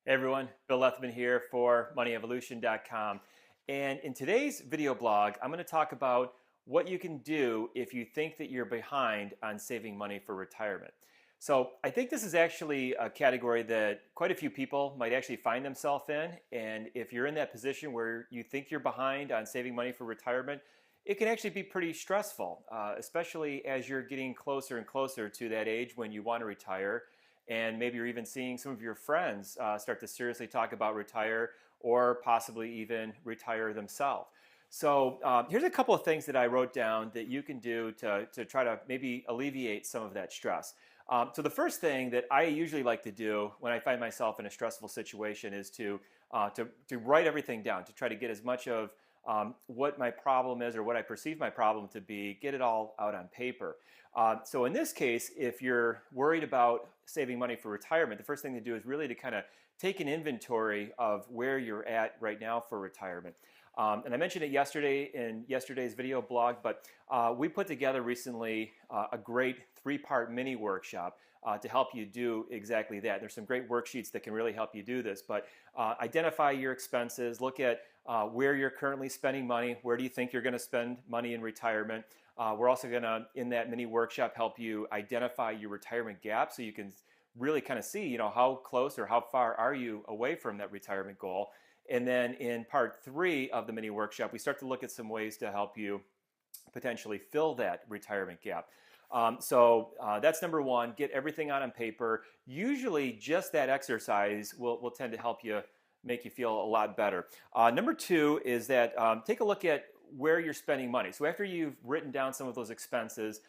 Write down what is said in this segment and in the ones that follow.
Hey everyone, Bill Lethman here for MoneyEvolution.com. And in today's video blog, I'm going to talk about what you can do if you think that you're behind on saving money for retirement. So I think this is actually a category that quite a few people might actually find themselves in. And if you're in that position where you think you're behind on saving money for retirement, it can actually be pretty stressful, especially as you're getting closer and closer to that age when you want to retire, and maybe you're even seeing some of your friends start to seriously talk about retire or possibly even retire themselves. So here's a couple of things that I wrote down that you can do to try to maybe alleviate some of that stress. So the first thing that I usually like to do when I find myself in a stressful situation is to write everything down, to try to get as much of what my problem is or what I perceive my problem to be, get it all out on paper. So in this case, if you're worried about saving money for retirement, the first thing to do is really to kind of take an inventory of where you're at right now for retirement. And I mentioned it yesterday in yesterday's video blog, but we put together recently a great three-part mini workshop to help you do exactly that. There's some great worksheets that can really help you do this, but identify your expenses, look at where you're currently spending money, where do you think you're going to spend money in retirement. We're also going to, in that mini workshop, help you identify your retirement gap so you can really kind of see, how close or how far are you away from that retirement goal. And then in part 3 of the mini workshop, we start to look at some ways to help you potentially fill that retirement gap. So that's number one, get everything out on paper. Usually just that exercise will tend to help you make you feel a lot better. Number 2 is that take a look at where you're spending money. So after you've written down some of those expenses,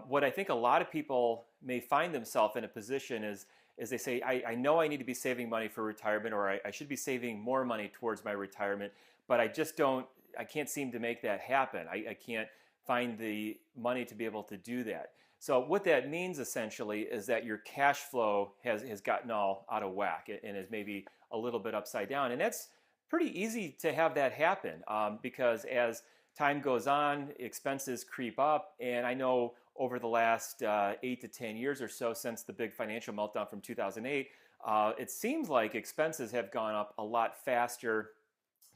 what I think a lot of people may find themselves in a position is they say, I know I need to be saving money for retirement, or I should be saving more money towards my retirement, but I can't seem to make that happen. I can't find the money to be able to do that. So what that means essentially is that your cash flow has gotten all out of whack and is maybe a little bit upside down. And that's pretty easy to have that happen because as time goes on, expenses creep up. And I know over the last 8 to 10 years or so since the big financial meltdown from 2008, it seems like expenses have gone up a lot faster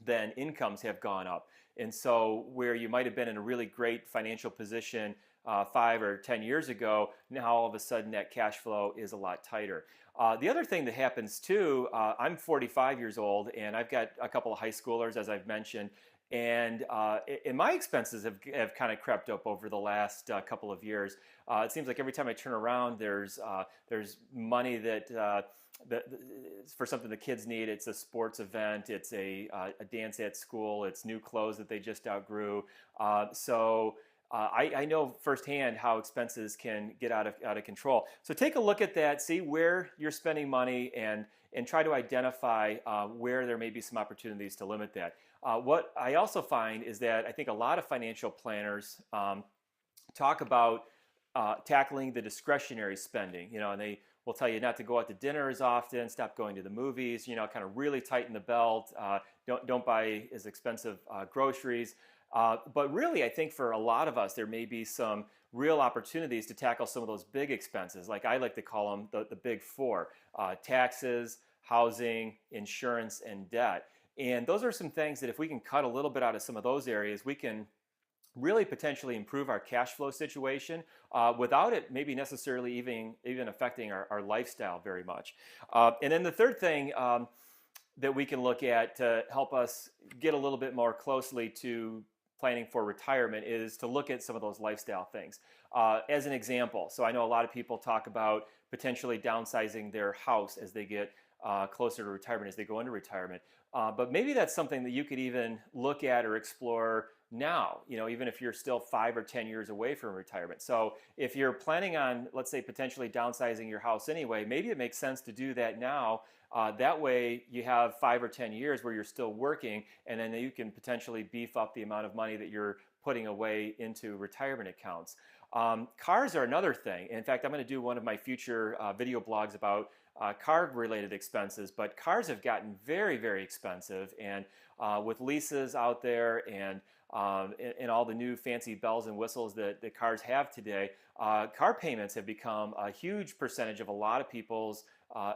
than incomes have gone up. And so where you might have been in a really great financial position 5 or 10 years ago, now all of a sudden that cash flow is a lot tighter. The other thing that happens too, I'm 45 years old and I've got a couple of high schoolers, as I've mentioned, and my expenses have kind of crept up over the last couple of years. It seems like every time I turn around, there's money that for something the kids need. It's a sports event, it's a dance at school, it's new clothes that they just outgrew. I know firsthand how expenses can get out of control. So take a look at that, see where you're spending money, and try to identify where there may be some opportunities to limit that. What I also find is that I think a lot of financial planners talk about tackling the discretionary spending, and they will tell you not to go out to dinner as often, stop going to the movies, kind of really tighten the belt, don't buy as expensive groceries. But really, I think for a lot of us, there may be some real opportunities to tackle some of those big expenses, like I like to call them the big four: taxes, housing, insurance, and debt. And those are some things that if we can cut a little bit out of some of those areas, we can really potentially improve our cash flow situation without it maybe necessarily even affecting our lifestyle very much. And then the third thing that we can look at to help us get a little bit more closely to planning for retirement is to look at some of those lifestyle things. As an example, so I know a lot of people talk about potentially downsizing their house as they get closer to retirement, as they go into retirement. But maybe that's something that you could even look at or explore now, even if you're still 5 or 10 years away from retirement. So if you're planning on, let's say, potentially downsizing your house anyway, maybe it makes sense to do that now. That way you have 5 or 10 years where you're still working, and then you can potentially beef up the amount of money that you're putting away into retirement accounts. Cars are another thing. In fact, I'm going to do one of my future video blogs about car-related expenses, but cars have gotten very, very expensive, and with leases out there and all the new fancy bells and whistles that the cars have today, car payments have become a huge percentage of a lot of people's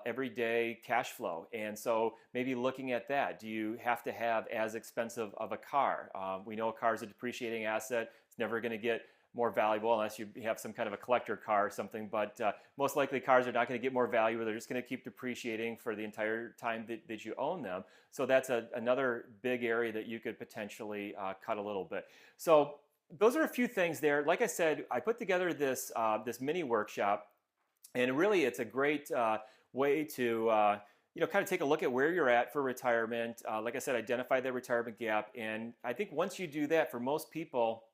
everyday cash flow. And so maybe looking at that, do you have to have as expensive of a car? We know a car is a depreciating asset. It's never going to get more valuable unless you have some kind of a collector car or something, but most likely cars are not going to get more value. They're just going to keep depreciating for the entire time that you own them. So that's another big area that you could potentially cut a little bit. So those are a few things there. Like I said, I put together this mini workshop, and really it's a great way to kind of take a look at where you're at for retirement. Like I said, identify the retirement gap, and I think once you do that, for most people,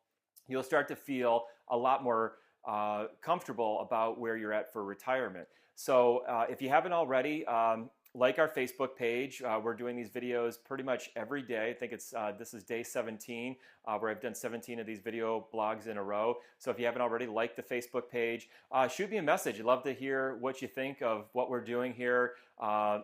you'll start to feel a lot more comfortable about where you're at for retirement. So if you haven't already, like our Facebook page. We're doing these videos pretty much every day. I think this is day 17 where I've done 17 of these video blogs in a row. So if you haven't already, like the Facebook page, shoot me a message. I'd love to hear what you think of what we're doing here.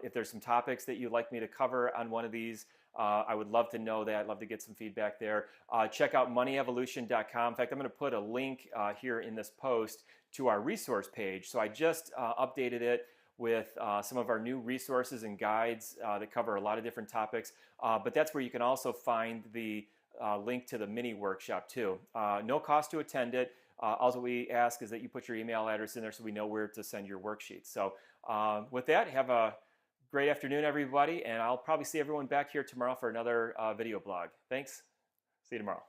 If there's some topics that you'd like me to cover on one of these, I would love to know that. I'd love to get some feedback there. Check out moneyevolution.com. In fact, I'm going to put a link here in this post to our resource page. So I just updated it with some of our new resources and guides that cover a lot of different topics. But that's where you can also find the link to the mini workshop too. No cost to attend it. All we ask is that you put your email address in there so we know where to send your worksheets. So with that, have a great afternoon, everybody, and I'll probably see everyone back here tomorrow for another video blog. Thanks. See you tomorrow.